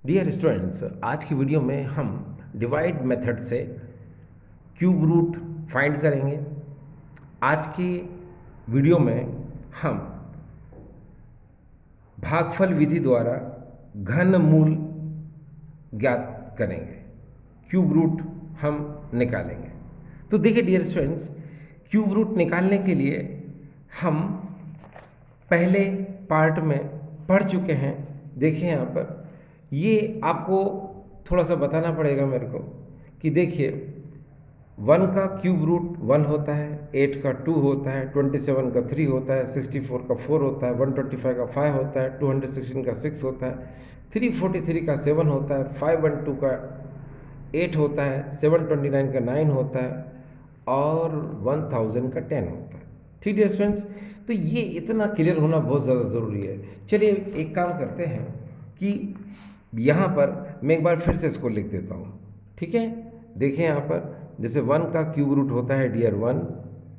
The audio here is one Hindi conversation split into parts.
डियर स्टूडेंट्स, आज की वीडियो में हम डिवाइड मेथड से क्यूब रूट फाइंड करेंगे। आज की वीडियो में हम भागफल विधि द्वारा घन मूल ज्ञात करेंगे, क्यूब रूट हम निकालेंगे। तो देखिए डियर स्टूडेंट्स, क्यूब रूट निकालने के लिए हम पहले पार्ट में पढ़ चुके हैं। देखिए यहाँ पर ये आपको थोड़ा सा बताना पड़ेगा मेरे को कि देखिए 1 का क्यूब रूट 1 होता है, 8 का 2 होता है, 27 का 3 होता है, 64 का 4 होता है, 125 का 5 होता है, 216 का 6 होता है, 343 का 7 होता है, 512 का 8 होता है, 729 का 9 होता है और 1000 का 10 होता है। ठीक है स्टूडेंट्स, तो ये इतना क्लियर होना बहुत ज़्यादा ज़रूरी है। चलिए एक काम करते हैं कि यहाँ पर मैं एक बार फिर से इसको लिख देता हूँ। ठीक है, देखिए यहाँ पर जैसे 1 का क्यूब रूट होता है डियर 1,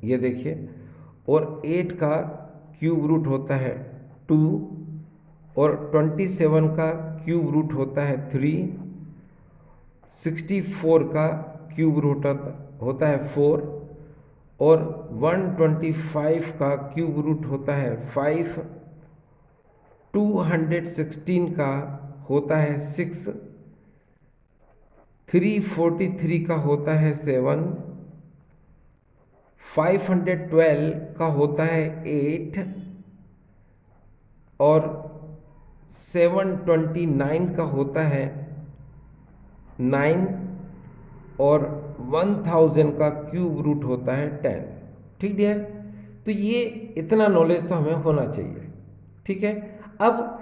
ये देखिए, और 8 का क्यूब रूट होता है 2, और 27 का क्यूब रूट होता है 3, 64 का क्यूब रूट होता है 4, और 125 का क्यूब रूट होता है 5, 216 का होता है 6, 343 का होता है 7, 512 का होता है 8, और 729 का होता है 9, और 1000 का क्यूब रूट होता है 10। ठीक डियर, तो ये इतना नॉलेज तो हमें होना चाहिए। ठीक है, अब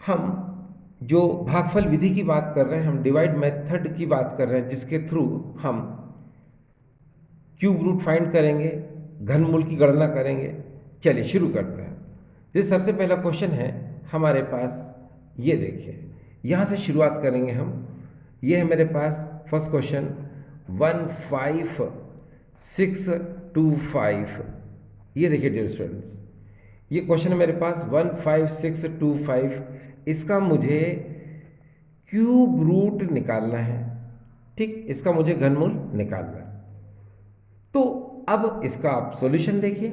हम जो भागफल विधि की बात कर रहे हैं, हम डिवाइड मेथड की बात कर रहे हैं, जिसके थ्रू हम क्यूब रूट फाइंड करेंगे, घनमूल की गणना करेंगे। चलिए शुरू करते हैं। जैसे सबसे पहला क्वेश्चन है हमारे पास, ये देखिए, यहाँ से शुरुआत करेंगे हम। ये है मेरे पास फर्स्ट क्वेश्चन 15625। ये देखिए डियर स्टूडेंट्स, ये क्वेश्चन है मेरे पास 15625। इसका मुझे क्यूब रूट निकालना है। ठीक, इसका मुझे घनमूल निकालना है। तो अब इसका आप सॉल्यूशन देखिए।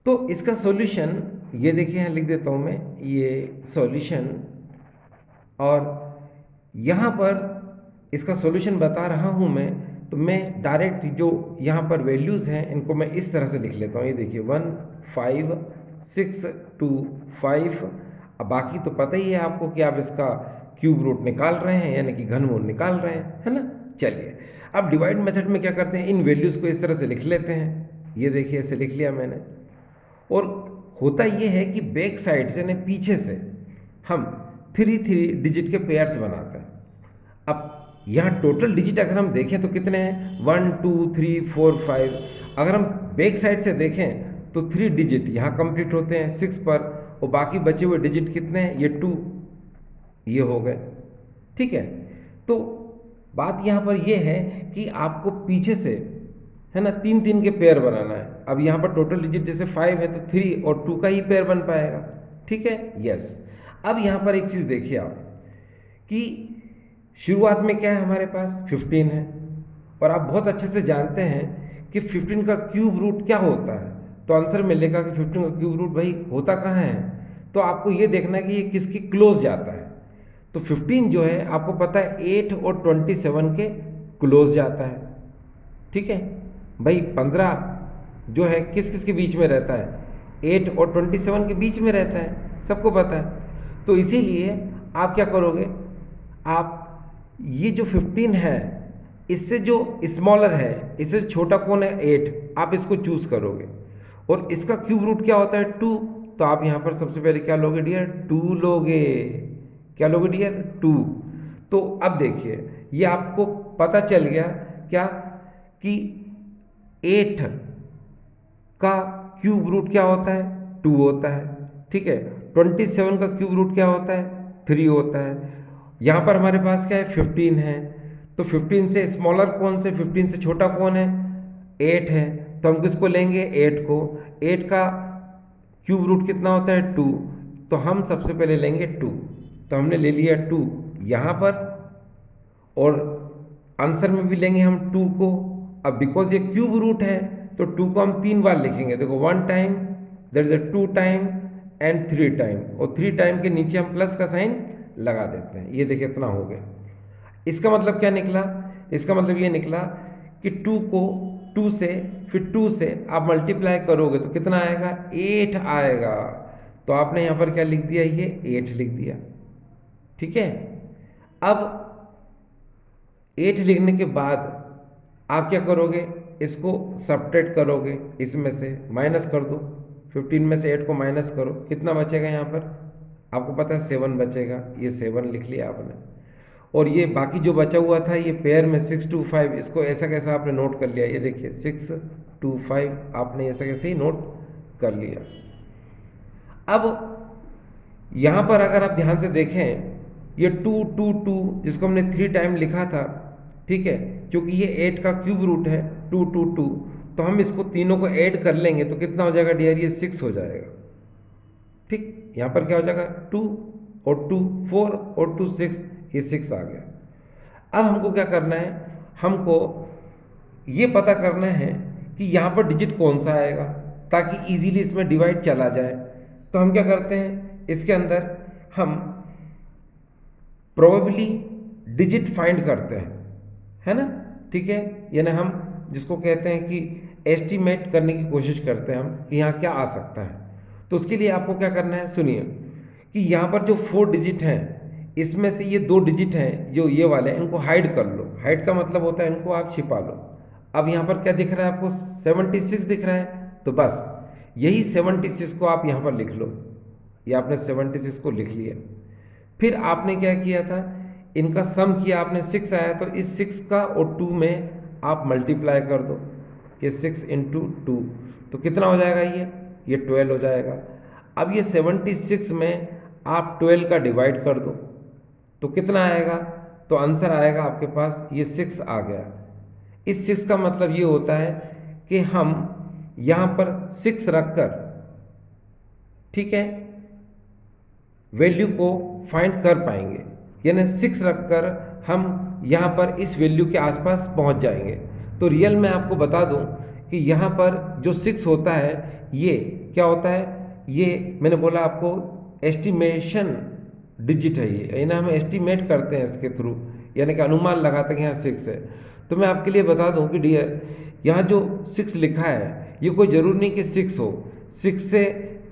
तो इसका सॉल्यूशन ये देखिए, यहाँ लिख देता हूँ मैं ये सॉल्यूशन, और यहाँ पर इसका सॉल्यूशन बता रहा हूँ मैं। तो मैं डायरेक्ट जो यहाँ पर वैल्यूज़ हैं इनको मैं इस तरह से लिख लेता हूँ। ये देखिए 15625। अब बाकी तो पता ही है आपको कि आप इसका क्यूब रूट निकाल रहे हैं, यानी कि घनमूल निकाल रहे हैं, है ना। चलिए अब डिवाइड मेथड में क्या करते हैं, इन वैल्यूज़ को इस तरह से लिख लेते हैं। ये देखिए ऐसे लिख लिया मैंने। और होता ये है कि बैक साइड से यानी पीछे से हम 3 डिजिट के पेयर्स बनाते हैं। अब यहाँ टोटल डिजिट अगर हम देखें तो कितने हैं, 1 2 3 4 5। अगर हम बैक साइड से देखें तो 3 डिजिट यहाँ कंप्लीट होते हैं 6 पर, और बाकी बचे हुए डिजिट कितने हैं, ये 2, ये हो गए। ठीक है, तो बात यहाँ पर यह है कि आपको पीछे से, है ना, 3 के पेयर बनाना है। अब यहाँ पर टोटल डिजिट जैसे 5 है तो 3 और 2 का ही पेयर बन पाएगा। ठीक है, यस। अब यहाँ पर एक चीज़ देखिए आप कि शुरुआत में क्या है, हमारे पास 15 है, और आप बहुत अच्छे से जानते हैं कि 15 का क्यूब रूट क्या होता है। तो आंसर मिलेगा कि 15 का क्यूब रूट भाई होता कहाँ है। तो आपको ये देखना है कि ये किसकी क्लोज जाता है। तो 15 जो है आपको पता है 8 और 27 के क्लोज जाता है। ठीक है भाई, 15 जो है किस किस के बीच में रहता है, 8 और 27 के बीच में रहता है, सबको पता है। तो इसीलिए आप क्या करोगे, आप ये जो 15 है इससे जो स्मॉलर है, इससे छोटा कौन है 8, आप इसको चूज करोगे। और इसका क्यूब रूट क्या होता है 2, तो आप यहाँ पर सबसे पहले क्या लोगे डियर, 2 लोगे। क्या लोगे डियर, 2। तो अब देखिए ये आपको पता चल गया क्या कि 8 का क्यूब रूट क्या होता है, 2 होता है। ठीक है, 27 का क्यूब रूट क्या होता है, 3 होता है। यहाँ पर हमारे पास क्या है, 15 है। तो 15 से स्मॉलर कौन से, 15 से छोटा कौन है, 8 है। तो हम किसको लेंगे, 8 को। 8 का क्यूब रूट कितना होता है, 2। तो हम सबसे पहले लेंगे 2। तो हमने ले लिया 2 यहाँ पर, और आंसर में भी लेंगे हम 2 को। अब बिकॉज ये क्यूब रूट है तो 2 को हम 3 बार लिखेंगे। देखो 1 time, there is a 2 time and 3 time, और 3 टाइम के नीचे हम प्लस का साइन लगा देते हैं। ये देखिए इतना हो गया। इसका मतलब क्या निकला? इसका मतलब ये निकला कि 2 को 2 से, फिर 2 से आप मल्टीप्लाई करोगे तो कितना आएगा? 8 आएगा। तो आपने यहाँ पर क्या लिख दिया? ये 8 लिख दिया। ठीक है। अब 8 लिखने के बाद आप क्या करोगे? इसको सब्ट्रैक्ट करोगे, इसमें से माइनस कर दो। 15 में से 8 को माइनस करो, कितना बचेगा यहाँ पर? आपको पता है 7 बचेगा। ये 7 लिख लिया आपने। और ये बाकी जो बचा हुआ था ये पेयर में 6 2 5, इसको ऐसा कैसा आपने नोट कर लिया। ये देखिए 6 2 5 आपने ऐसा कैसे ही नोट कर लिया। अब यहाँ पर अगर आप ध्यान से देखें, ये 2 2 2 जिसको हमने 3 टाइम लिखा था, ठीक है, क्योंकि ये 8 का क्यूब रूट है 2 2 2, तो हम इसको तीनों को ऐड कर लेंगे तो कितना हो जाएगा डियर? ये 6 हो जाएगा। ठीक, यहाँ पर क्या हो जाएगा? 2 और 2 4 और 2 6, ये 6 आ गया। अब हमको क्या करना है? हमको ये पता करना है कि यहाँ पर डिजिट कौन सा आएगा ताकि इजीली इसमें डिवाइड चला जाए। तो हम क्या करते हैं? इसके अंदर हम प्रोबेबली डिजिट फाइंड करते हैं, है ना? ठीक है, यानी हम जिसको कहते हैं कि एस्टिमेट करने की कोशिश करते हैं हम कि यहाँ क्या आ सकता है। तो उसके लिए आपको क्या करना है? सुनिए कि यहाँ पर जो 4 डिजिट हैं, इसमें से ये 2 डिजिट हैं जो ये वाले, इनको हाइड कर लो। हाइड का मतलब होता है इनको आप छिपा लो। अब यहाँ पर क्या दिख रहा है आपको? 76 दिख रहा है। तो बस यही 76 को आप यहाँ पर लिख लो। ये आपने 76 को लिख लिया। फिर आपने क्या किया था? इनका सम किया आपने, 6 आया, तो इस 6 का और 2 में आप मल्टीप्लाई कर दो। ये 6 इंटू 2, तो कितना हो जाएगा? ये 12 हो जाएगा। अब ये 76 में आप 12 का डिवाइड कर दो तो कितना आएगा? तो आंसर आएगा आपके पास ये 6 आ गया। इस 6 का मतलब ये होता है कि हम यहाँ पर 6 रखकर, ठीक है, वैल्यू को फाइंड कर पाएंगे। यानी 6 रखकर हम यहाँ पर इस वैल्यू के आसपास पहुँच जाएंगे। तो रियल में आपको बता दूँ कि यहाँ पर जो 6 होता है ये क्या होता है? ये मैंने बोला आपको एस्टिमेशन डिजिट है ये, यानी हम एस्टिमेट करते हैं इसके थ्रू, यानी कि अनुमान लगाते हैं कि यहाँ 6 है। तो मैं आपके लिए बता दूं कि डियर, यहाँ जो 6 लिखा है ये कोई ज़रूरी नहीं कि 6 हो। 6 से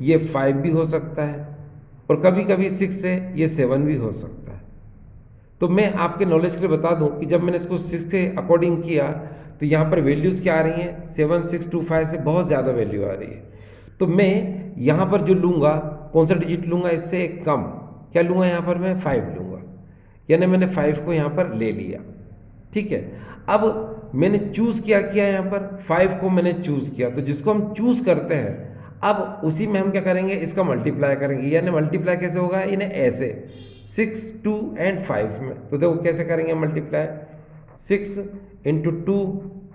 ये 5 भी हो सकता है, और कभी कभी 6 से ये 7 भी हो सकता है। तो मैं आपके नॉलेज के लिए बता दूं कि जब मैंने इसको 6 के अकॉर्डिंग किया तो यहाँ पर वैल्यूज़ क्या आ रही हैं? 7 6 2 5 से बहुत ज़्यादा वैल्यू आ रही है। तो मैं यहाँ पर जो लूँगा, कौन सा डिजिट लूँगा? इससे कम क्या लूँगा? यहाँ पर मैं 5 लूँगा, यानी मैंने 5 को यहाँ पर ले लिया। ठीक है, अब मैंने चूज़ किया यहाँ पर 5 को मैंने चूज़ किया। तो जिसको हम चूज़ करते हैं अब उसी में हम क्या करेंगे? इसका मल्टीप्लाई करेंगे। यानी मल्टीप्लाई कैसे होगा? यानी ऐसे 6 2 एंड 5 में। तो देखो कैसे करेंगे मल्टीप्लाई? 6 इंटू 2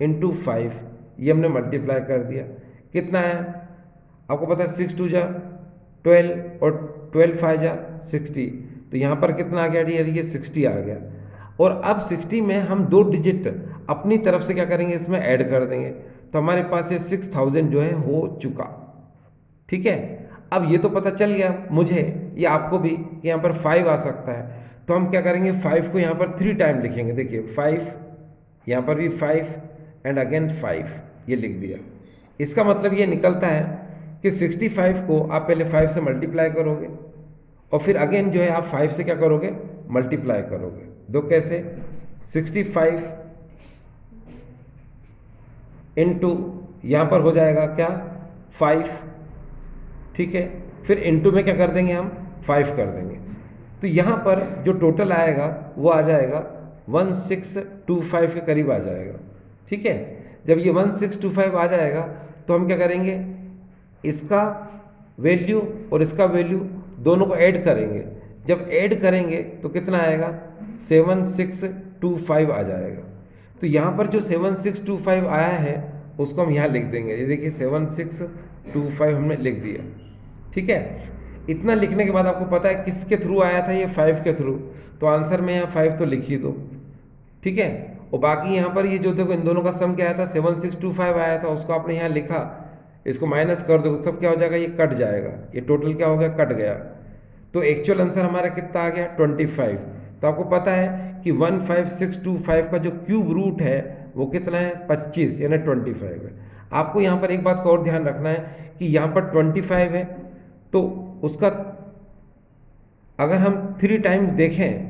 इंटू 5, ये हमने मल्टीप्लाई कर दिया। कितना है आपको पता है? 6 2 जा 12 और 12 5 जा 60। तो यहाँ पर कितना आ गया डियर? ये 60 आ गया। और अब 60 में हम 2 डिजिट अपनी तरफ से क्या करेंगे? इसमें ऐड कर देंगे। तो हमारे पास ये 6000 जो है हो चुका। ठीक है, अब ये तो पता चल गया मुझे, ये आपको भी, कि यहाँ पर 5 आ सकता है। तो हम क्या करेंगे? 5 को यहाँ पर 3 टाइम लिखेंगे। देखिए 5, यहाँ पर भी 5 एंड अगेन 5, ये लिख दिया। इसका मतलब ये निकलता है कि 65 को आप पहले 5 से मल्टीप्लाई करोगे और फिर अगेन जो है आप 5 से क्या करोगे? मल्टीप्लाई करोगे। दो कैसे? 65 इंटू यहाँ पर हो जाएगा क्या? 5, ठीक है, फिर इंटू में क्या कर देंगे? हम 5 कर देंगे। तो यहाँ पर जो टोटल आएगा वो आ जाएगा 1625 के करीब आ जाएगा। ठीक है, जब ये 1625 आ जाएगा तो हम क्या करेंगे? इसका वैल्यू और इसका वैल्यू दोनों को ऐड करेंगे। जब ऐड करेंगे तो कितना आएगा? 7625 आ जाएगा। तो यहाँ पर जो 7625 आया है उसको हम यहाँ लिख देंगे। ये देखिए 7625 हमने लिख दिया। ठीक है, इतना लिखने के बाद आपको पता है किसके थ्रू आया था, ये 5 के थ्रू, तो आंसर में यहाँ 5 तो लिख ही दो, ठीक है। और बाकी यहाँ पर ये जो देखो इन दोनों का सम क्या आया था 7625 आया था, उसको आपने यहाँ लिखा, इसको माइनस कर दो, सब क्या हो जाएगा, ये कट जाएगा, ये टोटल क्या हो गया, कट गया। तो एक्चुअल आंसर हमारा कितना आ गया 25। तो आपको पता है कि 15625 का जो क्यूब रूट है वो कितना है 25 यानी 25 है। आपको यहाँ पर एक बात का और ध्यान रखना है कि यहाँ पर 25 है तो उसका अगर हम 3 टाइम देखें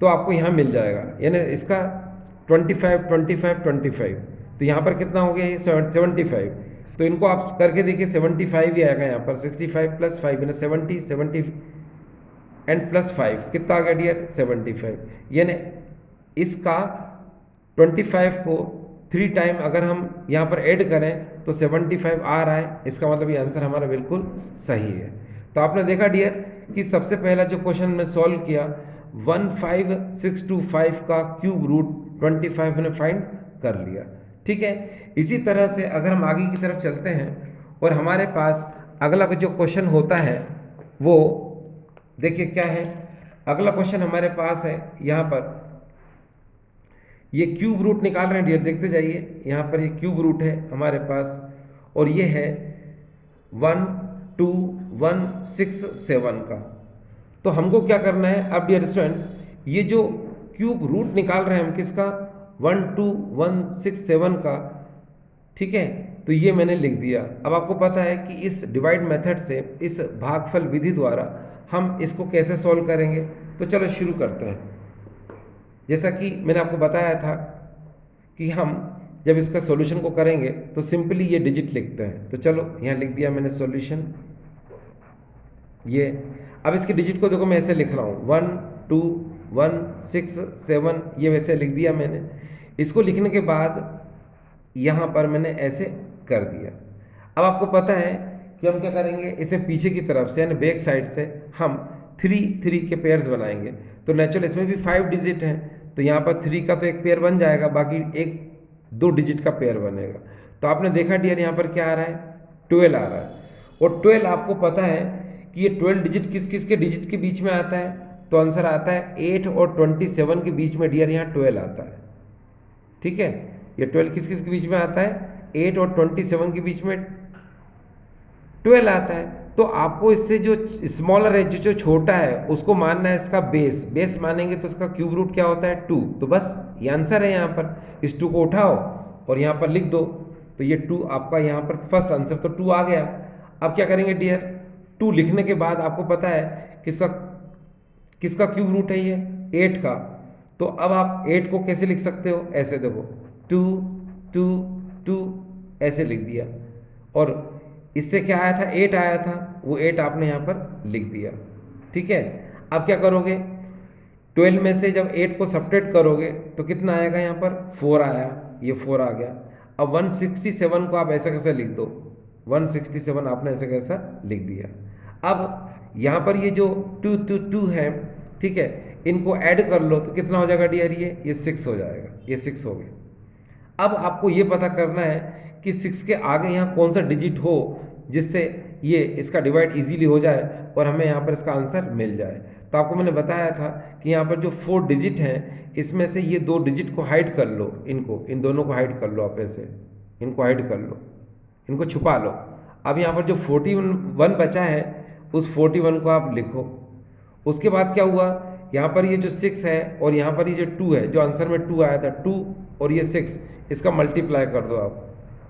तो आपको यहाँ मिल जाएगा, यानी इसका 25 25 25, तो यहाँ पर कितना हो गया ये 75। तो इनको आप करके देखिए 75 ही आएगा यहाँ पर, 65 + 5 यानी 70 एंड प्लस 5 कितना आ गया डियर 75। यानी इसका 25 को 3 टाइम अगर हम यहाँ पर ऐड करें तो 75 आ रहा है, इसका मतलब ये आंसर हमारा बिल्कुल सही है। तो आपने देखा डियर कि सबसे पहला जो क्वेश्चन में सॉल्व किया 15625 का क्यूब रूट 25 मैंने फाइंड कर लिया, ठीक है। इसी तरह से अगर हम आगे की तरफ चलते हैं और हमारे पास अगला जो क्वेश्चन होता है वो देखिए क्या है। अगला क्वेश्चन हमारे पास है यहाँ पर ये क्यूब रूट निकाल रहे हैं डियर, देखते जाइए। यहाँ पर ये क्यूब रूट है हमारे पास और ये है 12167 का। तो हमको क्या करना है अब डियर स्टूडेंट्स, ये जो क्यूब रूट निकाल रहे हैं हम किसका 12167 का, ठीक है। तो ये मैंने लिख दिया। अब आपको पता है कि इस डिवाइड मेथड से, इस भागफल विधि द्वारा हम इसको कैसे सॉल्व करेंगे। तो चलो शुरू करते हैं। जैसा कि मैंने आपको बताया था कि हम जब इसका सॉल्यूशन को करेंगे तो सिंपली ये डिजिट लिखते हैं। तो चलो यहाँ लिख दिया मैंने सॉल्यूशन ये। अब इसके डिजिट को देखो मैं ऐसे लिख रहा हूँ 12167, ये वैसे लिख दिया मैंने। इसको लिखने के बाद यहाँ पर मैंने ऐसे कर दिया। अब आपको पता है कि हम क्या करेंगे, इसे पीछे की तरफ से यानी बैक साइड से हम 3 के पेयर्स बनाएंगे। तो नेचुरल इसमें भी 5 डिजिट हैं, तो यहाँ पर 3 का तो एक पेयर बन जाएगा, बाकी 2 डिजिट का पेयर बनेगा। तो आपने देखा डियर यहाँ पर क्या आ रहा है 12 आ रहा है। और 12 आपको पता है कि ये 12 डिजिट किस किस के डिजिट के बीच में आता है, तो आंसर आता है 8 और 27 के बीच में डियर यहाँ 12 आता है, ठीक है। ये 12 किस किस के बीच में आता है 8 और 27 के बीच में 12 आता है। तो आपको इससे जो स्मॉलर है जो छोटा है उसको मानना है इसका बेस मानेंगे तो इसका क्यूब रूट क्या होता है 2। तो बस ये आंसर है। यहाँ पर इस 2 को उठाओ और यहाँ पर लिख दो, तो ये 2 आपका यहाँ पर फर्स्ट आंसर तो 2 आ गया। अब क्या करेंगे डियर, 2 लिखने के बाद आपको पता है किसका क्यूब रूट है ये 8 का। तो अब आप 8 को कैसे लिख सकते हो, ऐसे देखो 2 2 2 ऐसे लिख दिया। और इससे क्या आया था 8 आया था, वो 8 आपने यहाँ पर लिख दिया, ठीक है। अब क्या करोगे 12 में से जब 8 को सब्ट्रैक्ट करोगे तो कितना आएगा, यहाँ पर 4 आया, ये 4 आ गया। अब 167 को आप ऐसा कैसे लिख दो, 167 आपने ऐसे कैसा लिख दिया। अब यहाँ पर ये जो 2 2 2 है, ठीक है, इनको ऐड कर लो तो कितना हो जाएगा डियर, ये 6 हो जाएगा, ये 6 हो गया। अब आपको ये पता करना है कि 6 के आगे यहाँ कौन सा डिजिट हो जिससे ये इसका डिवाइड इजीली हो जाए और हमें यहाँ पर इसका आंसर मिल जाए। तो आपको मैंने बताया था कि यहाँ पर जो 4 डिजिट हैं इसमें से ये 2 डिजिट को हाइड कर लो, इन दोनों को हाइड कर लो, आप ऐसे इनको हाइड कर लो, इनको छुपा लो। अब यहाँ पर जो 41 बचा है उस 41 को आप लिखो। उसके बाद क्या हुआ, यहाँ पर ये जो 6 है और यहाँ पर ये जो 2 है, जो आंसर में 2 आया था 2 और ये 6, इसका मल्टीप्लाई कर दो आप।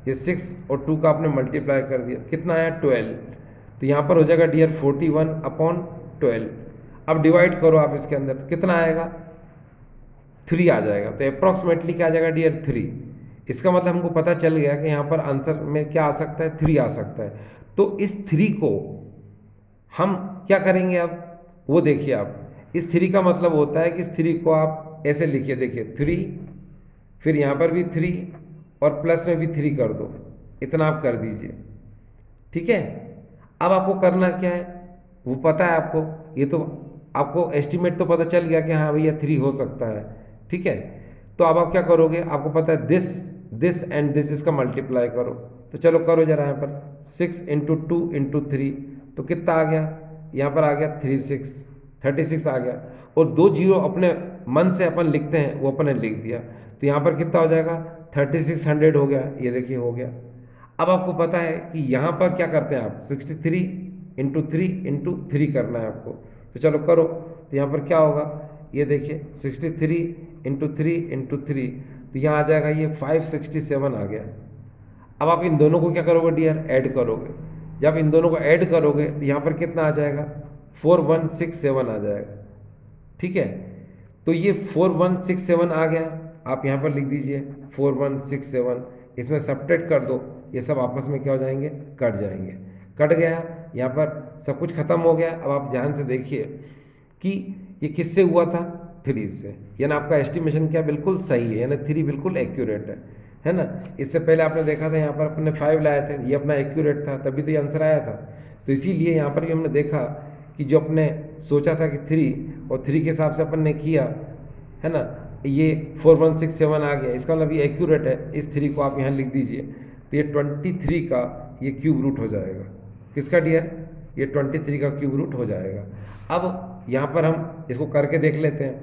ये 6 और 2 का आपने मल्टीप्लाई कर दिया, कितना आया 12। तो यहाँ पर हो जाएगा डियर 41/12। अब डिवाइड करो आप इसके अंदर, तो कितना आएगा 3 आ जाएगा। तो अप्रॉक्सीमेटली क्या आ जाएगा डियर 3। इसका मतलब हमको पता चल गया कि यहाँ पर आंसर में क्या आ सकता है 3 आ सकता है। तो इस 3 को हम क्या करेंगे अब वो देखिए आप। इस 3 का मतलब होता है कि इस 3 को आप ऐसे लिखिए, देखिए 3, फिर यहाँ पर भी 3 और प्लस में भी 3 कर दो, इतना आप कर दीजिए, ठीक है। अब आपको करना क्या है वो पता है आपको, ये तो आपको एस्टिमेट तो पता चल गया कि हाँ भैया 3 हो सकता है, ठीक है। तो अब आप क्या करोगे, आपको पता है दिस एंड दिस, इसका मल्टीप्लाई करो। तो चलो करो जरा यहाँ पर 6 × 2 × 3, तो कितना आ गया यहाँ पर आ गया 36 आ गया, और 2 जीरो अपने मन से अपन लिखते हैं वो अपन ने लिख दिया, तो यहाँ पर कितना हो जाएगा 3600 हो गया, ये देखिए हो गया। अब आपको पता है कि यहाँ पर क्या करते हैं आप 63 × 3 करना है आपको, तो चलो करो। तो यहाँ पर क्या होगा ये देखिए 63 × 3 तो यहाँ आ जाएगा ये 567 आ गया। अब आप इन दोनों को क्या करोगे डियर, ऐड करोगे। जब इन दोनों को ऐड करोगे तो यहाँ पर कितना आ जाएगा 4167 आ जाएगा। ठीक है, तो ये 4167 आ गया, आप यहाँ पर लिख दीजिए 4167, इसमें सब्ट्रैक्ट कर दो, ये सब आपस में क्या हो जाएंगे, कट जाएंगे। कट गया, यहाँ पर सब कुछ खत्म हो गया। अब आप ध्यान से देखिए कि ये किससे हुआ था, 3 से, यानी आपका एस्टिमेशन क्या बिल्कुल सही है, यानी 3 बिल्कुल एक्यूरेट है ना। इससे पहले आपने देखा था यहाँ पर अपने 5 लाए थे, ये अपना एक्यूरेट था, तभी तो ये आंसर आया था। तो इसीलिए यहाँ पर भी हमने देखा कि जो अपने सोचा था कि 3 और 3 के हिसाब से अपन ने किया है ना, ये 4167 आ गया, इसका मतलब ये एक्यूरेट है। इस 3 को आप यहाँ लिख दीजिए, तो ये 23 का ये क्यूब रूट हो जाएगा। किसका डियर, ये 23 का क्यूब रूट हो जाएगा। अब यहाँ पर हम इसको करके देख लेते हैं,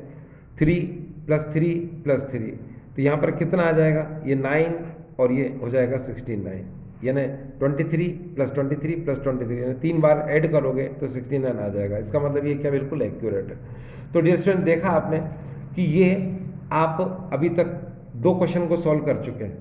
3 + 3 + 3, तो यहाँ पर कितना आ जाएगा, ये 9 और ये हो जाएगा 69, यानी 23 + 23 + 23, यानी 3 बार ऐड करोगे तो 69 आ जाएगा। इसका मतलब ये क्या बिल्कुल एक्यूरेट है। तो डियर स्टूडेंट, देखा आपने कि ये आप अभी तक 2 क्वेश्चन को सॉल्व कर चुके हैं।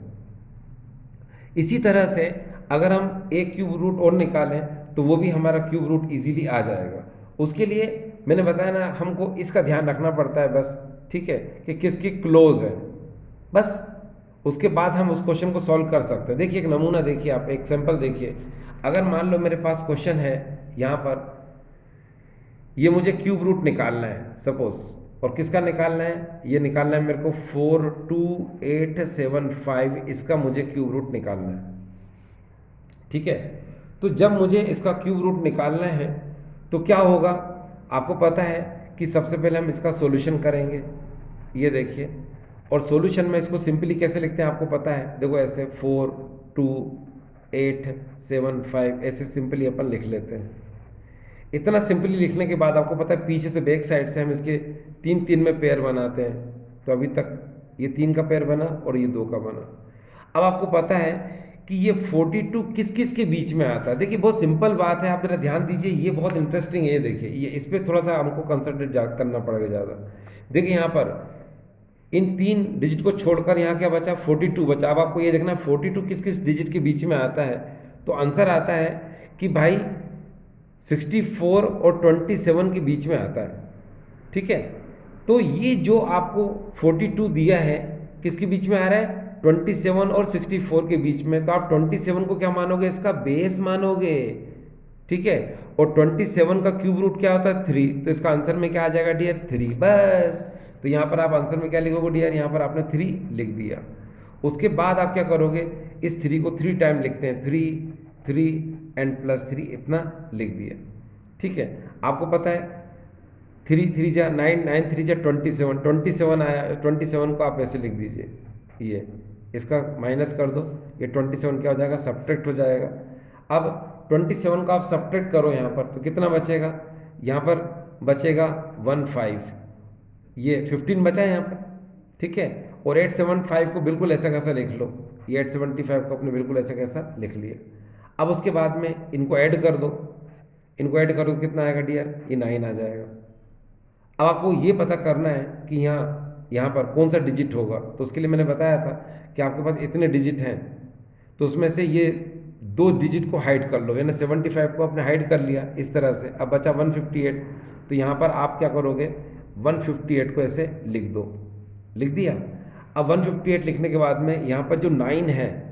इसी तरह से अगर हम एक क्यूब रूट और निकालें तो वो भी हमारा क्यूब रूट इजीली आ जाएगा। उसके लिए मैंने बताया ना, हमको इसका ध्यान रखना पड़ता है बस, ठीक है, कि किसकी क्लोज है, बस उसके बाद हम उस क्वेश्चन को सॉल्व कर सकते हैं। देखिए एक नमूना देखिए, आप एक सैंपल देखिए। अगर मान लो मेरे पास क्वेश्चन है यहाँ पर, ये मुझे क्यूब रूट निकालना है सपोज, और किसका निकालना है, ये निकालना है मेरे को 42875, इसका मुझे क्यूब रूट निकालना है। ठीक है, तो जब मुझे इसका क्यूब रूट निकालना है तो क्या होगा, आपको पता है कि सबसे पहले हम इसका सॉल्यूशन करेंगे। ये देखिए, और सॉल्यूशन में इसको सिंपली कैसे लिखते हैं आपको पता है, देखो ऐसे 42875 ऐसे सिंपली अपन लिख लेते हैं। इतना सिंपली लिखने के बाद आपको पता है पीछे से बैक साइड से हम इसके 3 में पेयर बनाते हैं, तो अभी तक ये 3 का पेयर बना और ये 2 का बना। अब आपको पता है कि ये 42 किस किस के बीच में आता है। देखिए बहुत सिंपल बात है, आप जरा ध्यान दीजिए, ये बहुत इंटरेस्टिंग है। ये देखिए, ये इस पर थोड़ा सा हमको कंसंट्रेट करना पड़ेगा ज़्यादा। देखिए यहाँ पर इन 3 डिजिट को छोड़कर यहाँ क्या बचा, 42 बचा। अब आपको ये देखना 42 किस किस डिजिट के बीच में आता है, तो आंसर आता है कि भाई 64 और 27 के बीच में आता है। ठीक है, तो ये जो आपको 42 दिया है किसके बीच में आ रहा है, 27 और 64 के बीच में। तो आप 27 को क्या मानोगे, इसका बेस मानोगे। ठीक है, और 27 का क्यूब रूट क्या होता है, 3, तो इसका आंसर में क्या आ जाएगा डियर, 3 बस। तो यहाँ पर आप आंसर में क्या लिखोगे डियर, यहाँ पर आपने 3 लिख दिया। उसके बाद आप क्या करोगे, इस 3 को 3 टाइम लिखते हैं, 3 एंड +3 इतना लिख दिया। ठीक है, आपको पता है 3 3 जा 9, 9 3 जा 27 आया, 27 को आप ऐसे लिख दीजिए, ये इसका माइनस कर दो, ये 27 क्या हो जाएगा, सब्ट्रैक्ट हो जाएगा। अब 27 को आप सब्ट्रैक्ट करो यहाँ पर, तो कितना बचेगा, यहाँ पर बचेगा 15, ये 15 बचा है यहाँ पर। ठीक है, और 875 को बिल्कुल ऐसा कैसा लिख लो, ये 875 को अपने बिल्कुल ऐसा कैसा लिख लिया। अब उसके बाद में इनको ऐड कर दो, इनको ऐड करो तो कितना आएगा डियर, ये 9 आ जाएगा। अब आपको ये पता करना है कि यहाँ पर कौन सा डिजिट होगा, तो उसके लिए मैंने बताया था कि आपके पास इतने डिजिट हैं, तो उसमें से ये 2 डिजिट को हाइड कर लो, यानी 75 को आपने हाइड कर लिया इस तरह से। अब बचा 158, तो यहाँ पर आप क्या करोगे, 158 को ऐसे लिख दो, लिख दिया। अब 158 लिखने के बाद में यहाँ पर जो 9 है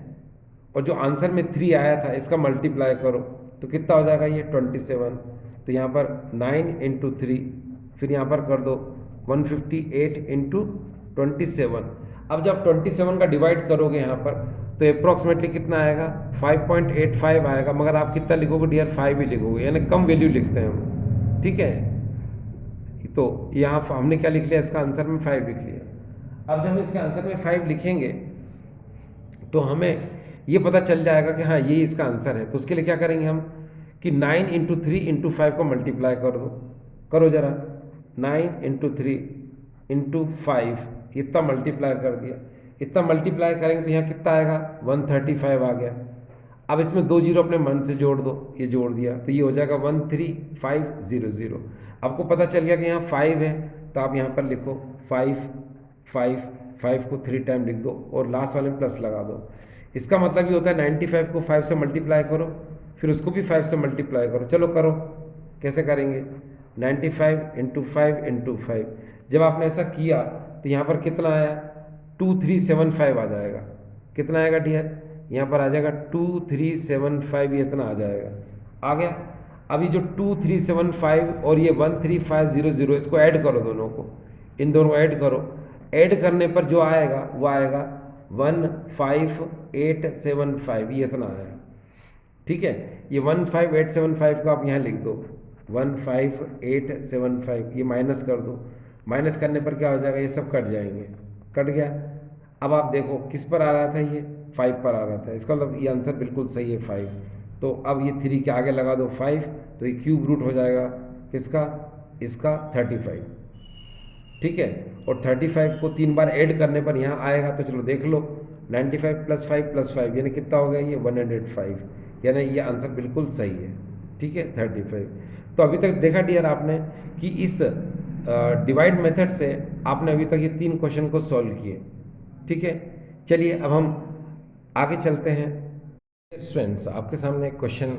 और जो आंसर में 3 आया था, इसका मल्टीप्लाई करो तो कितना हो जाएगा, ये 27। तो यहाँ पर 9 × 3, फिर यहाँ पर कर दो 158 × 27। अब जब 27 का डिवाइड करोगे यहाँ पर, तो अप्रॉक्सीमेटली कितना आएगा, 5.85 आएगा। मगर आप कितना लिखोगे डियर, 5 ही लिखोगे, यानी कम वैल्यू लिखते हैं हम। ठीक है, तो यहाँ हमने क्या लिख लिया, इसका आंसर में 5 लिख लिया। अब जब हम इसके आंसर में 5 लिखेंगे तो हमें ये पता चल जाएगा कि हाँ ये इसका आंसर है। तो उसके लिए क्या करेंगे हम, कि 9 इंटू 3 इंटू 5 को मल्टीप्लाई कर दो, करो जरा। 9 इंटू 3 इंटू 5 इतना मल्टीप्लाई कर दिया, इतना मल्टीप्लाई करेंगे तो यहाँ कितना आएगा 135 आ गया। अब इसमें 2 जीरो अपने मन से जोड़ दो, ये जोड़ दिया तो ये हो जाएगा 13500। आपको पता चल गया कि यहाँ 5 है तो आप यहाँ पर लिखो 5 5 5 को 3 टाइम लिख दो और लास्ट वाले में प्लस लगा दो। इसका मतलब ये होता है 95 को 5 से मल्टीप्लाई करो, फिर उसको भी 5 से मल्टीप्लाई करो। चलो करो, कैसे करेंगे? 95 इंटू 5 इंटू 5। जब आपने ऐसा किया तो यहाँ पर कितना आया 2375 आ जाएगा। कितना आएगा डियर? यहाँ पर आ जाएगा 2375, ये इतना आ जाएगा, आ गया। अभी जो 2375 और ये 13500 इसको ऐड करो, दोनों को, इन दोनों को ऐड करो। ऐड करने पर जो आएगा वो आएगा 15875, ये इतना आया। ठीक है, ये 15875 को आप यहाँ लिख दो, 15875, ये माइनस कर दो। माइनस करने पर क्या हो जाएगा, ये सब कट जाएंगे, कट गया। अब आप देखो किस पर आ रहा था, ये 5 पर आ रहा था, इसका मतलब ये आंसर बिल्कुल सही है 5। तो अब ये 3 के आगे लगा दो 5, तो ये क्यूब रूट हो जाएगा किसका? इसका 35। ठीक है, और 35 को 3 बार ऐड करने पर यहाँ आएगा, तो चलो देख लो, 95 प्लस 5 प्लस 5 यानी कितना हो गया, ये 105, यानी ये आंसर बिल्कुल सही है। ठीक है, 35। तो अभी तक देखा डियर आपने कि इस डिवाइड मेथड से आपने अभी तक ये 3 क्वेश्चन को सॉल्व किए। ठीक है, चलिए अब हम आगे चलते हैं। स्टूडेंट्स, आपके सामने एक क्वेश्चन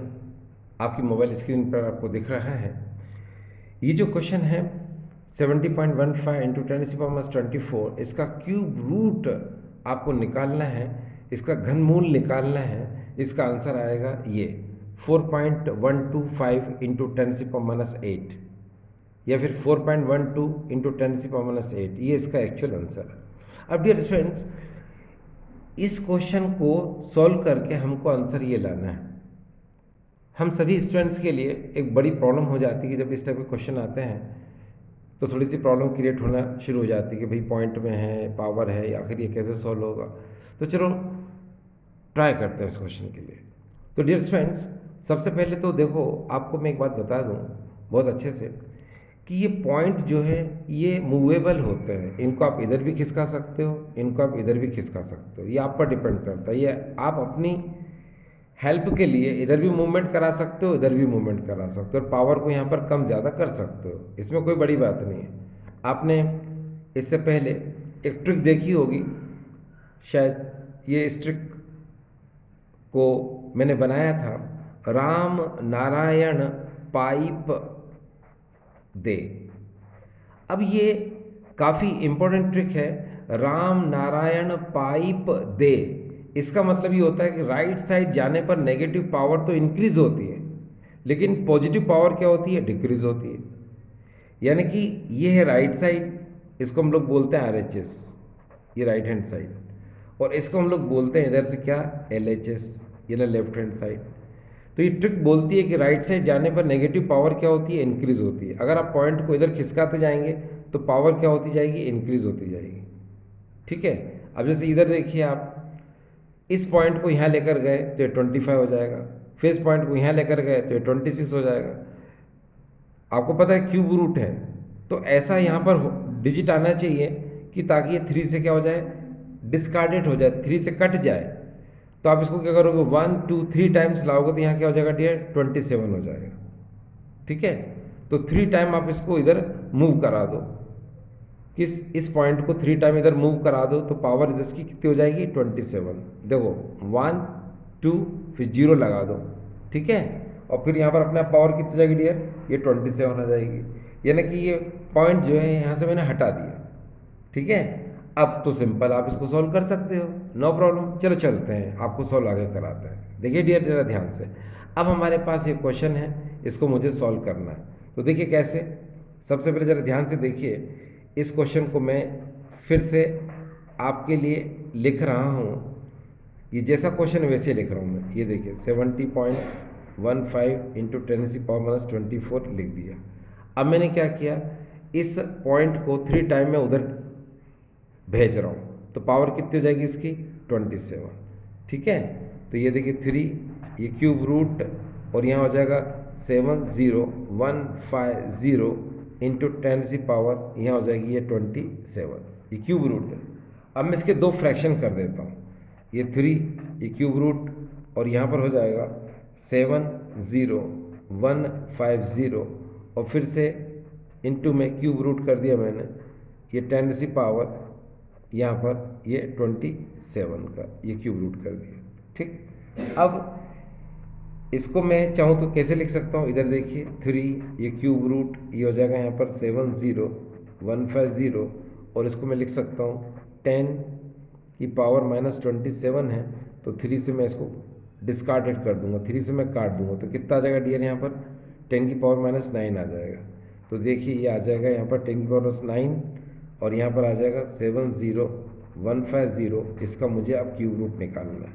आपकी मोबाइल स्क्रीन पर आपको दिख रहा है। ये जो क्वेश्चन है 70.15 इंटू 10⁻²⁴, इसका क्यूब रूट आपको निकालना है, इसका घनमूल निकालना है। इसका आंसर आएगा ये 4.125 इंटू 10⁻8 या फिर 4.12 इंटू 10⁻8, ये इसका एक्चुअल आंसर है। अब डियर स्टूडेंट्स, इस क्वेश्चन को सॉल्व करके हमको आंसर ये लाना है। हम सभी स्टूडेंट्स के लिए एक बड़ी प्रॉब्लम हो जाती है कि जब इस टाइप के क्वेश्चन आते हैं तो थोड़ी सी प्रॉब्लम क्रिएट होना शुरू हो जाती है कि भाई पॉइंट में है, पावर है, या आखिर ये कैसे सॉल्व होगा। तो चलो ट्राई करते हैं इस क्वेश्चन के लिए। तो डियर स्टूडेंट्स, सबसे पहले तो देखो, आपको मैं एक बात बता दूं बहुत अच्छे से कि ये पॉइंट जो है ये मूवेबल होते हैं। इनको आप इधर भी खिसका सकते हो, इनको आप इधर भी खिसका सकते हो, ये आप पर डिपेंड करता है। ये आप अपनी हेल्प के लिए इधर भी मूवमेंट करा सकते हो, इधर भी मूवमेंट करा सकते हो, और पावर को यहाँ पर कम ज़्यादा कर सकते हो, इसमें कोई बड़ी बात नहीं है। आपने इससे पहले एक ट्रिक देखी होगी शायद, ये इस ट्रिक को मैंने बनाया था, राम नारायण पाइप दे। अब ये काफ़ी इम्पोर्टेंट ट्रिक है, राम नारायण पाइप दे। इसका मतलब ये होता है कि राइट साइड जाने पर नेगेटिव पावर तो इंक्रीज होती है, लेकिन पॉजिटिव पावर क्या होती है, डिक्रीज होती है। यानी कि ये है राइट साइड, इसको हम लोग बोलते हैं RHS, ये राइट हैंड साइड, और इसको हम लोग बोलते हैं इधर से क्या, LHS, ये ना लेफ्ट हैंड साइड। तो ये ट्रिक बोलती है कि राइट साइड जाने पर नेगेटिव पावर क्या होती है, इंक्रीज होती है। अगर आप पॉइंट को इधर खिसकाते जाएंगे तो पावर क्या होती जाएगी, इंक्रीज होती जाएगी। ठीक है, अब जैसे इधर देखिए, आप इस पॉइंट को यहाँ लेकर गए तो ये 25 हो जाएगा, फिर इस पॉइंट को यहाँ लेकर गए तो ये 26 हो जाएगा। आपको पता है क्यूब रूट है, तो ऐसा यहाँ पर डिजिट आना चाहिए कि ताकि ये 3 से क्या हो जाए, डिस्कार्डेड हो जाए, 3 से कट जाए। तो आप इसको क्या करोगे, 1 2 3 टाइम्स लाओगे तो यहाँ क्या हो जाएगा डियर, 27 हो जाएगा। ठीक है, तो 3 टाइम आप इसको इधर मूव करा दो, इस पॉइंट को 3 टाइम इधर मूव करा दो तो पावर इधर की कितनी हो जाएगी, 27। देखो 1 2 फिर 0 लगा दो। ठीक है, और फिर यहाँ पर अपने आप पावर कितनी जाएगी डियर, ये 27 आ जाएगी। यानी कि ये पॉइंट जो है यहाँ से मैंने हटा दिया। ठीक है, अब तो सिंपल आप इसको सॉल्व कर सकते हो, नो प्रॉब्लम। चलो चलते हैं, आपको सॉल्व आगे कराते हैं। देखिए डियर जरा ध्यान से, अब हमारे पास ये क्वेश्चन है, इसको मुझे सॉल्व करना है। तो देखिए कैसे, सबसे पहले जरा ध्यान से देखिए, इस क्वेश्चन को मैं फिर से आपके लिए लिख रहा हूँ। ये जैसा क्वेश्चन वैसे लिख रहा हूँ मैं। ये देखिए 70.15 इंटू 10⁻24 लिख दिया। अब मैंने क्या किया, इस पॉइंट को 3 टाइम में उधर भेज रहा हूँ, तो पावर कितनी हो जाएगी इसकी, 27। ठीक है, तो ये देखिए 3, ये क्यूब रूट और यहाँ हो जाएगा 70,150 इंटू 10⁻, यहाँ हो जाएगी ये 27, ये क्यूब रूट है। अब मैं इसके दो फ्रैक्शन कर देता हूँ, ये 3, ये क्यूब रूट, और यहाँ पर हो जाएगा 70,150 और फिर से इंटू में क्यूब रूट कर दिया मैंने, ये 10⁻, यहाँ पर ये 27 का ये क्यूब रूट कर दिया। ठीक, अब इसको मैं चाहूँ तो कैसे लिख सकता हूँ, इधर देखिए 3, ये क्यूब रूट, ये हो जाएगा यहाँ पर 70,150 और इसको मैं लिख सकता हूँ 10⁻⁻27 है, तो 3 से मैं इसको डिस्कार्डेड कर दूंगा, 3 से मैं काट दूंगा, तो कितना आ जाएगा डियर, यहाँ पर 10⁻⁻9 आ जाएगा। तो देखिए ये आ जाएगा यहाँ पर 10⁻9 और यहाँ पर आ जाएगा 70,150, इसका मुझे अब क्यूब रूट निकालना है।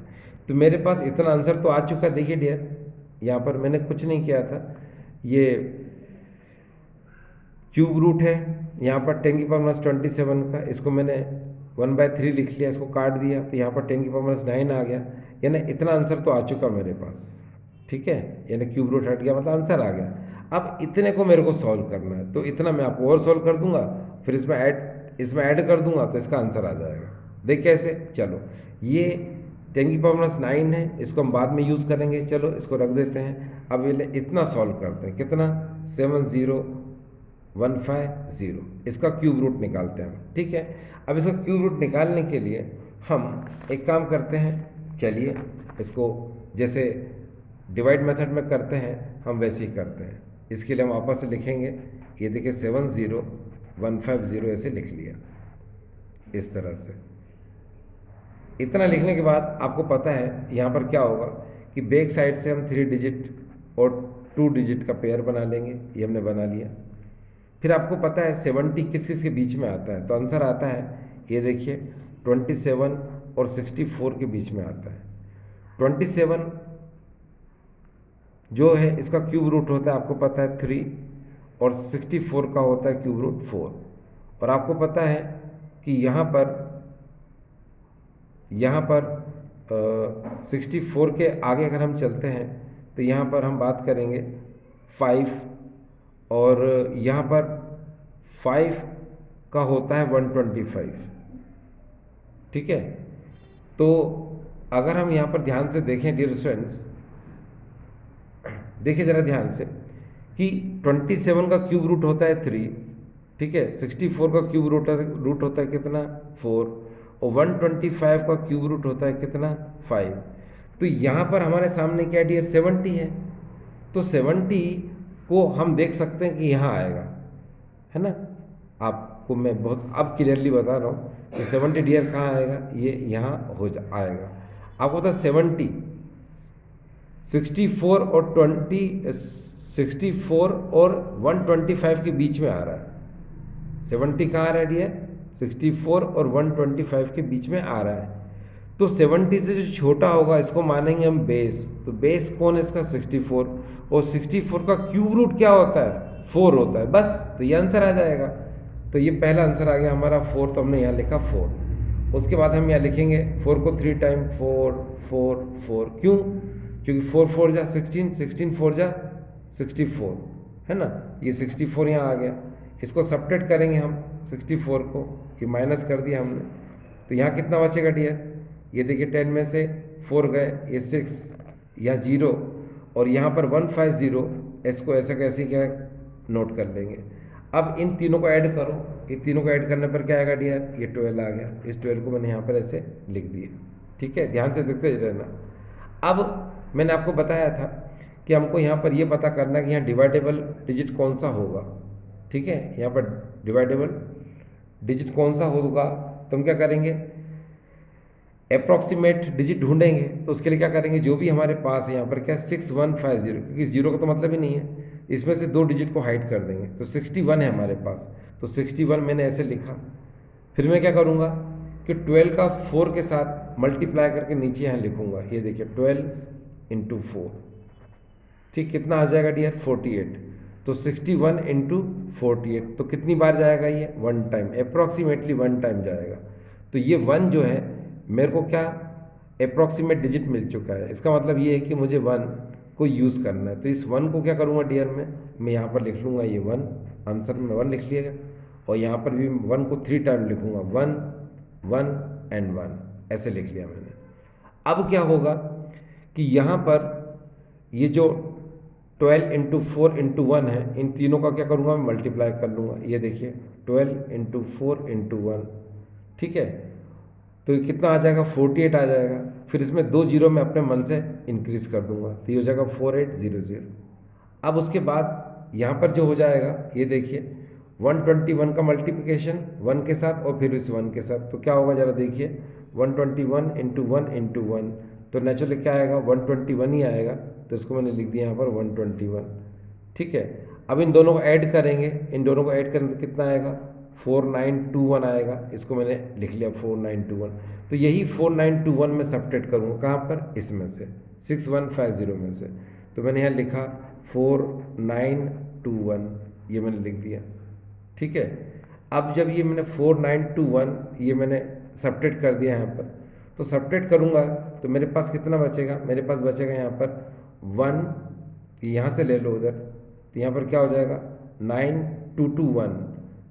तो मेरे पास इतना आंसर तो आ चुका है। देखिए डियर, यहाँ पर मैंने कुछ नहीं किया था, ये क्यूब रूट है यहाँ पर 10⁻27 का, इसको मैंने 1/3 लिख लिया, इसको काट दिया, तो यहाँ पर 10⁻9 आ गया, यानी इतना आंसर तो आ चुका मेरे पास। ठीक है, यानी क्यूब रूट हट गया, मतलब आंसर आ गया। अब इतने को मेरे को सॉल्व करना है, तो इतना मैं आपको और सॉल्व कर दूंगा, फिर इसमें ऐड कर दूंगा, तो इसका आंसर आ जाएगा। देख कैसे, चलो ये 10⁻9 है, इसको हम बाद में यूज़ करेंगे, चलो इसको रख देते हैं। अब ये इतना सॉल्व करते हैं, कितना 70,150, इसका क्यूब रूट निकालते हैं हम। ठीक है, अब इसका क्यूब रूट निकालने के लिए हम एक काम करते हैं, चलिए इसको जैसे डिवाइड मेथड में करते हैं हम वैसे ही करते हैं। इसके लिए हम वापस से लिखेंगे, ये देखिए 70,150 ऐसे लिख लिया, इस तरह से। इतना लिखने के बाद आपको पता है यहाँ पर क्या होगा कि बैक साइड से हम 3 डिजिट और 2 डिजिट का पेयर बना लेंगे, ये हमने बना लिया। फिर आपको पता है 70 किस किस के बीच में आता है, तो आंसर आता है, ये देखिए 27 और 64 के बीच में आता है। 27 जो है इसका क्यूब रूट होता है, आपको पता है 3, और 64 का होता है क्यूब रूट 4। और आपको पता है कि यहाँ पर 64 के आगे अगर हम चलते हैं तो यहाँ पर हम बात करेंगे 5, और यहाँ पर 5 का होता है 125। ठीक है, तो अगर हम यहाँ पर ध्यान से देखें डियर स्टूडेंट्स, देखिए ज़रा ध्यान से कि 27 का क्यूब रूट होता है 3, ठीक है, 64 का क्यूब रूट होता है कितना 4, और 125 का क्यूब रूट होता है कितना 5। तो यहाँ पर हमारे सामने क्या डियर 70 है, तो 70 को हम देख सकते हैं कि यहाँ आएगा, है ना। आपको मैं बहुत अब क्लियरली बता रहा हूँ कि 70 डियर कहाँ आएगा, ये यहाँ आएगा। आपको पता 70, 64 और 125 के बीच में आ रहा है। 70 कहाँ आ रहा है डियर, 64 और 125 के बीच में आ रहा है। तो 70 से जो छोटा होगा इसको मानेंगे हम बेस, तो बेस कौन है इसका 64, और 64 का क्यूब रूट क्या होता है 4 होता है, बस। तो ये आंसर आ जाएगा। तो ये पहला आंसर आ गया हमारा 4, तो हमने यहाँ लिखा 4। उसके बाद हम यहाँ लिखेंगे 4 को 3 टाइम 4 4 4, क्यों, क्योंकि 4 4 जा 16, 16 4 जा 64, है ना। ये 64 यहाँ आ गया, इसको सब्ट्रैक्ट करेंगे हम 64 को, ये माइनस कर दिया हमने, तो यहाँ कितना बचेगा डियर, ये देखिए 10 में से 4 गए, ये 6, यहाँ 0, और यहाँ पर 150, इसको ऐसा कैसे क्या नोट कर लेंगे। अब इन तीनों को ऐड करो, ये तीनों को ऐड करने पर क्या आएगा डियर, ये 12 आ गया। इस 12 को मैंने यहाँ पर ऐसे लिख दिया। ठीक है, ध्यान से देखते रहना। अब मैंने आपको बताया था कि हमको यहाँ पर ये पता करना है कि यहाँ डिवाइडेबल डिजिट कौन सा होगा। ठीक है, यहाँ पर डिवाइडेबल डिजिट कौन सा होगा, तो हम क्या करेंगे, अप्रॉक्सीमेट डिजिट ढूंढेंगे। तो उसके लिए क्या करेंगे, जो भी हमारे पास है यहाँ पर क्या 6150, क्योंकि 0 का तो मतलब ही नहीं है, इसमें से 2 डिजिट को हाइड कर देंगे, तो 61 है हमारे पास, तो 61 मैंने ऐसे लिखा। फिर मैं क्या करूँगा कि 12 का 4 के साथ मल्टीप्लाई करके नीचे यहाँ लिखूँगा, ये देखिए 12 × 4, ठीक, कितना आ जाएगा डियर 48। तो 61 × 48, तो कितनी बार जाएगा ये 1 टाइम, अप्रॉक्सीमेटली 1 टाइम जाएगा। तो ये 1 जो है मेरे को क्या अप्रॉक्सीमेट डिजिट मिल चुका है। इसका मतलब ये है कि मुझे 1 को यूज़ करना है। तो इस 1 को क्या करूँगा डियर मैं यहाँ पर लिख लूँगा ये 1, आंसर में 1 लिख लिएगा, और यहाँ पर भी 1 को 3 टाइम लिखूँगा, 1 1 एंड 1 ऐसे लिख लिया मैंने। अब क्या होगा कि यहाँ पर ये जो 12 इंटू 4 इंटू 1 है, इन तीनों का क्या करूँगा मैं मल्टीप्लाई कर लूँगा। ये देखिए 12 इंटू 4 इंटू 1, ठीक है, तो ये कितना आ जाएगा 48 आ जाएगा। फिर इसमें 2 जीरो मैं अपने मन से इंक्रीज कर दूंगा, तो ये हो जाएगा 4800। अब उसके बाद यहाँ पर जो हो जाएगा ये देखिए 121 का मल्टीप्लिकेशन 1 के साथ और फिर इस 1 के साथ, तो क्या होगा ज़रा देखिए 121 इंटू 1 इंटू 1, तो नेचुरली क्या आएगा 121 ही आएगा, तो इसको मैंने लिख दिया यहाँ पर 121, ठीक है। अब इन दोनों को ऐड करेंगे, इन दोनों को ऐड करें तो कितना आएगा 4921 आएगा, इसको मैंने लिख लिया 4921। तो यही 4921 में सब्ट्रैक्ट करूँगा कहाँ पर, इसमें से 6150 में से, तो मैंने यहाँ लिखा 4921, ये मैंने लिख दिया, ठीक है। अब जब ये मैंने 4921 ये मैंने सब्ट्रैक्ट कर दिया यहाँ पर, तो सब्ट्रैक्ट करूँगा तो मेरे पास कितना बचेगा, मेरे पास बचेगा यहाँ पर 1, यहाँ से ले लो उधर, तो यहाँ पर क्या हो जाएगा 9221,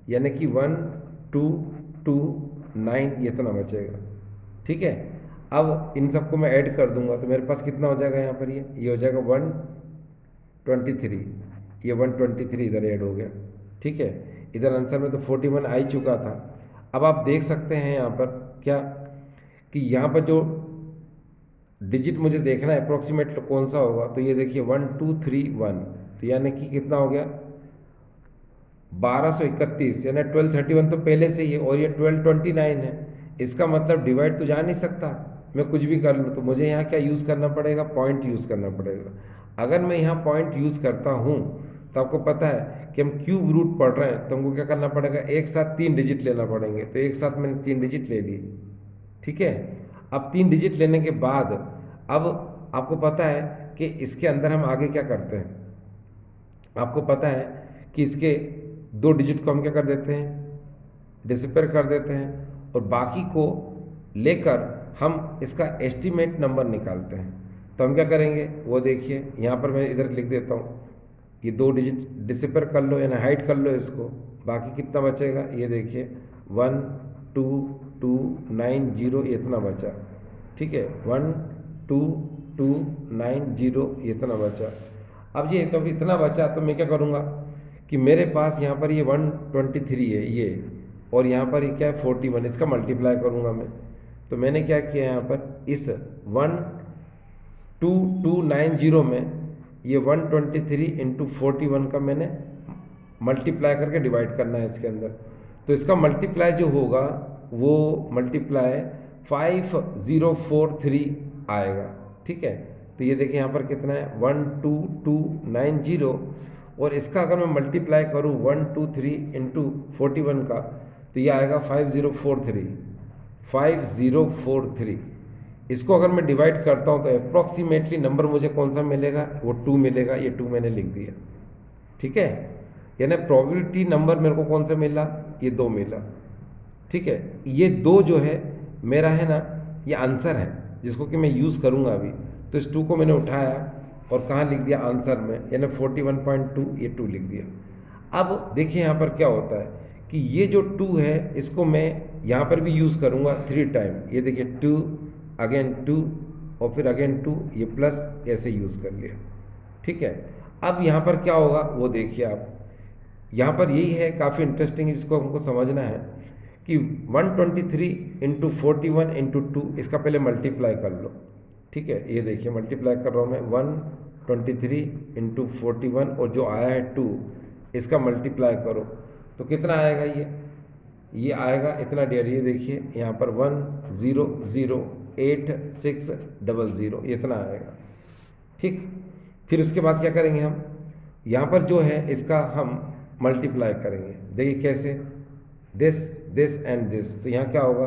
यानी कि 1229 ये इतना बचेगा, ठीक है। अब इन सबको मैं ऐड कर दूंगा तो मेरे पास कितना हो जाएगा यहाँ पर, ये हो जाएगा 123, ये 123 इधर ऐड हो गया, ठीक है। इधर आंसर में तो 41 आ ही चुका था। अब आप देख सकते हैं यहाँ पर क्या कि यहाँ पर जो डिजिट मुझे देखना है अप्रोक्सीमेट कौन सा होगा, तो ये देखिए 1231, तो यानी कि कितना हो गया 1231, यानी 1231 तो पहले से ही है, और ये 1229 है। इसका मतलब डिवाइड तो जा नहीं सकता, मैं कुछ भी कर लूँ, तो मुझे यहाँ क्या यूज़ करना पड़ेगा, पॉइंट यूज़ करना पड़ेगा। अगर मैं यहाँ पॉइंट यूज़ करता हूँ तो आपको पता है कि हम क्यूब रूट पढ़ रहे हैं, तो हमको क्या करना पड़ेगा, एक साथ 3 डिजिट लेना पड़ेंगे, तो एक साथ मैंने 3 डिजिट ले लिए, ठीक है। अब 3 डिजिट लेने के बाद अब आपको पता है कि इसके अंदर हम आगे क्या करते हैं, आपको पता है कि इसके 2 डिजिट को हम क्या कर देते हैं, डिसपेयर कर देते हैं, और बाकी को लेकर हम इसका एस्टीमेट नंबर निकालते हैं। तो हम क्या करेंगे वो देखिए, यहाँ पर मैं इधर लिख देता हूँ, ये 2 डिजिट डिसपेयर कर लो यानी हाइड कर लो इसको, बाकी कितना बचेगा, ये देखिए 12290 इतना बचा, ठीक है, 12290 इतना बचा। अब ये जब इतना बचा तो मैं क्या करूँगा कि मेरे पास यहाँ पर ये 123 है ये, और यहाँ पर ये क्या है 41, इसका मल्टीप्लाई करूँगा मैं। तो मैंने क्या किया यहाँ पर इस 12290 में ये 123 इंटू 41 का मैंने मल्टीप्लाई करके डिवाइड करना है इसके अंदर। तो इसका मल्टीप्लाई जो होगा वो मल्टीप्लाई 5043 आएगा, ठीक है। तो ये देखिए यहाँ पर कितना है 12290, और इसका अगर मैं मल्टीप्लाई करूँ 123 इंटू 41 का, तो ये आएगा 5043। इसको अगर मैं डिवाइड करता हूँ तो अप्रॉक्सीमेटली नंबर मुझे कौन सा मिलेगा, वो 2 मिलेगा, ये 2 मैंने लिख दिया, ठीक है। यानी प्रोबेबिलिटी नंबर मेरे को कौन सा मिला, ये 2 मिला, ठीक है। ये 2 जो है मेरा है ना, ये आंसर है जिसको कि मैं यूज़ करूँगा अभी। तो इस 2 को मैंने उठाया और कहाँ लिख दिया आंसर में, यानी 41.2, ये 2 लिख दिया। अब देखिए यहाँ पर क्या होता है कि ये जो 2 है इसको मैं यहाँ पर भी यूज़ करूँगा 3 टाइम, ये देखिए 2 अगेन 2 और फिर अगेन 2, ये प्लस ऐसे यूज़ कर लिया, ठीक है। अब यहाँ पर क्या होगा वो देखिए आप, यहाँ पर यही है काफ़ी इंटरेस्टिंग, जिसको हमको समझना है कि 123 इंटू 41 इंटू 2, इसका पहले मल्टीप्लाई कर लो, ठीक है। ये देखिए मल्टीप्लाई कर रहा हूँ मैं 123 इंटू 41, और जो आया है 2, इसका मल्टीप्लाई करो तो कितना आएगा, ये आएगा इतना डियर, ये देखिए यहाँ पर 1008600 इतना आएगा, ठीक। फिर उसके बाद क्या करेंगे हम, यहाँ पर जो है इसका हम मल्टीप्लाई करेंगे, देखिए कैसे, दिस एंड दिस, तो यहाँ क्या होगा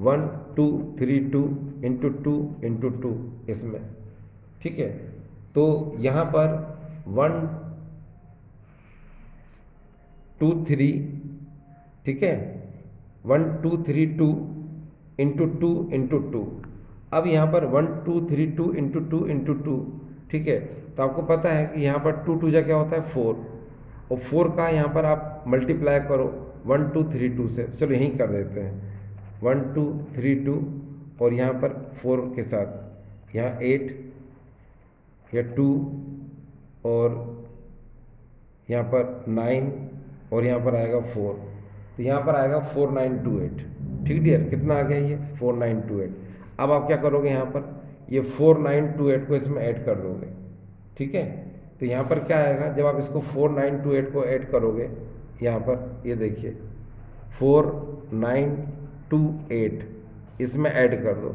1232 इंटू 2 इंटू 2 इसमें, ठीक है। तो यहाँ पर 123, ठीक है, 1232 इंटू 2 इंटू 2, अब यहाँ पर 1232 इंटू 2 इंटू 2, ठीक है। तो आपको पता है कि यहाँ पर 2 2 जा क्या होता है 4, और 4 का यहाँ पर आप मल्टीप्लाई करो 1 2 3 2 से। चलो यहीं कर देते हैं 1 2 3 2, और यहाँ पर 4 के साथ यहाँ 8 या 2, और यहाँ पर 9, और यहाँ पर आएगा 4, तो यहाँ पर आएगा 4928। ठीक डियर, कितना आ गया ये 4928। अब आप क्या करोगे, यहाँ पर ये 4928 को इसमें ऐड कर दोगे। ठीक है, तो यहाँ पर क्या आएगा, जब आप इसको 4928 को ऐड करोगे, यहाँ पर ये देखिए 4928 इसमें ऐड कर दो,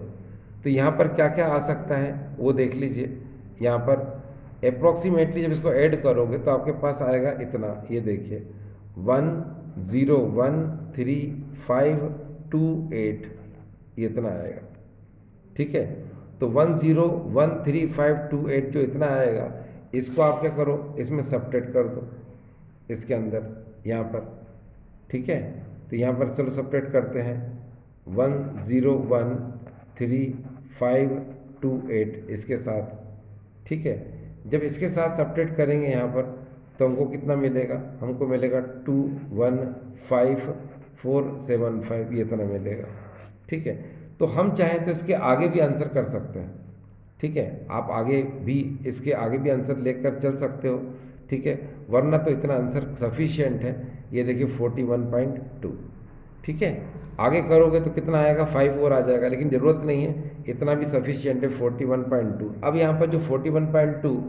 तो यहाँ पर क्या क्या आ सकता है वो देख लीजिए। यहाँ पर अप्रॉक्सीमेटली जब इसको ऐड करोगे तो आपके पास आएगा इतना, ये देखिए 101358, ये इतना आएगा। ठीक है, तो 101358 जो इतना आएगा, इसको आप क्या करो, इसमें सब्ट्रैक्ट कर दो इसके अंदर यहाँ पर। ठीक है, तो यहाँ पर चलो सब्ट्रैक्ट करते हैं 101358 इसके साथ। ठीक है, जब इसके साथ सब्ट्रैक्ट करेंगे यहाँ पर तो हमको कितना मिलेगा, हमको मिलेगा 215475, ये इतना मिलेगा। ठीक है, तो हम चाहें तो इसके आगे भी आंसर कर सकते हैं। ठीक है, आप आगे भी इसके आगे भी आंसर लेकर चल सकते हो। ठीक है, वरना तो इतना आंसर सफिशिएंट है। ये देखिए 41.2। ठीक है, आगे करोगे तो कितना आएगा 5 और आ जाएगा, लेकिन ज़रूरत नहीं है, इतना भी सफिशिएंट है 41.2। अब यहाँ पर जो 41.2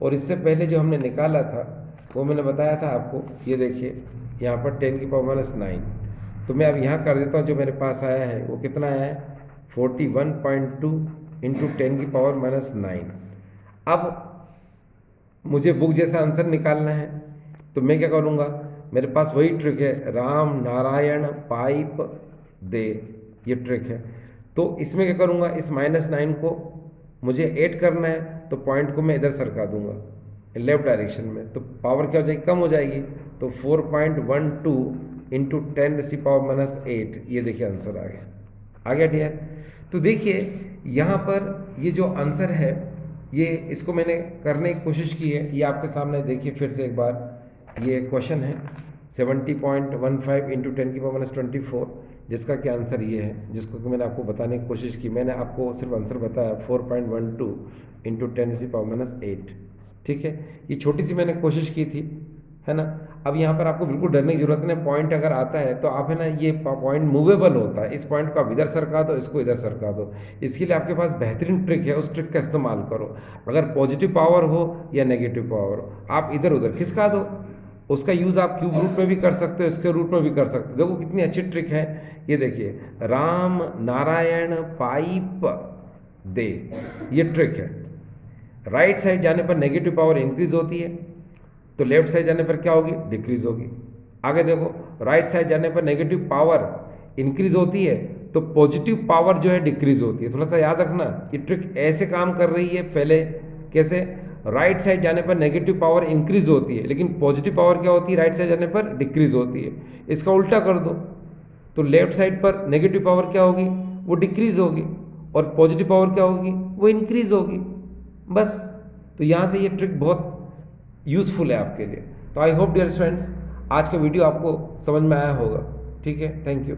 और इससे पहले जो हमने निकाला था वो मैंने बताया था आपको, ये देखिए यहाँ पर 10⁻⁹। तो मैं अब यहाँ कर देता हूँ, जो मेरे पास आया है वो कितना आया है 41.2 इंटू 10⁻⁹। अब मुझे बुक जैसा आंसर निकालना है, तो मैं क्या करूँगा, मेरे पास वही ट्रिक है, राम नारायण पाइप दे, ये ट्रिक है। तो इसमें क्या करूँगा, इस -9 को मुझे ऐड करना है, तो पॉइंट को मैं इधर सरका दूंगा लेफ्ट डायरेक्शन में, तो पावर क्या हो जाएगी, कम हो जाएगी। तो 4.12 इंटू 10⁻⁸, ये देखिए आंसर आ गया डियर। तो देखिए यहाँ पर ये जो आंसर है, ये इसको मैंने करने की कोशिश की है, ये आपके सामने देखिए फिर से एक बार, ये क्वेश्चन है 70.15 इंटू 10⁻24, जिसका क्या आंसर ये है, जिसको कि मैंने आपको बताने की कोशिश की। मैंने आपको सिर्फ आंसर बताया 4.12 इंटू 10⁸। ठीक है, ये छोटी सी मैंने कोशिश की थी, है ना। अब यहाँ पर आपको बिल्कुल डरने की जरूरत नहीं, पॉइंट अगर आता है तो आप है ना, ये पॉइंट मूवेबल होता है, इस पॉइंट को आप इधर सरका दो, इसको इधर सरका दो। इसके लिए आपके पास बेहतरीन ट्रिक है, उस ट्रिक का इस्तेमाल करो। अगर पॉजिटिव पावर हो या नेगेटिव पावर हो, आप इधर उधर खिसका दो। उसका यूज़ आप क्यूब रूट में भी कर सकते हो, इसके रूट में भी कर सकते हो। देखो कितनी अच्छी ट्रिक है, ये देखिए राम नारायण पाइप दे, ये ट्रिक है। राइट साइड जाने पर नेगेटिव पावर इंक्रीज होती है, तो लेफ्ट साइड जाने पर क्या होगी, डिक्रीज होगी। आगे देखो, राइट साइड जाने पर नेगेटिव पावर इंक्रीज होती है, तो पॉजिटिव पावर जो है डिक्रीज होती है। थोड़ा सा याद रखना, ये ट्रिक ऐसे काम कर रही है। पहले कैसे, राइट साइड जाने पर नेगेटिव पावर इंक्रीज होती है, लेकिन पॉजिटिव पावर क्या होती है, राइट साइड जाने पर डिक्रीज होती है। इसका उल्टा कर दो, तो लेफ्ट साइड पर नेगेटिव पावर क्या होगी, वो डिक्रीज होगी, और पॉजिटिव पावर क्या होगी, वो इंक्रीज होगी। बस, तो यहाँ से ये ट्रिक बहुत यूज़फुल है आपके लिए। तो आई होप डियर स्टूडेंट्स, आज का वीडियो आपको समझ में आया होगा। ठीक है, थैंक यू।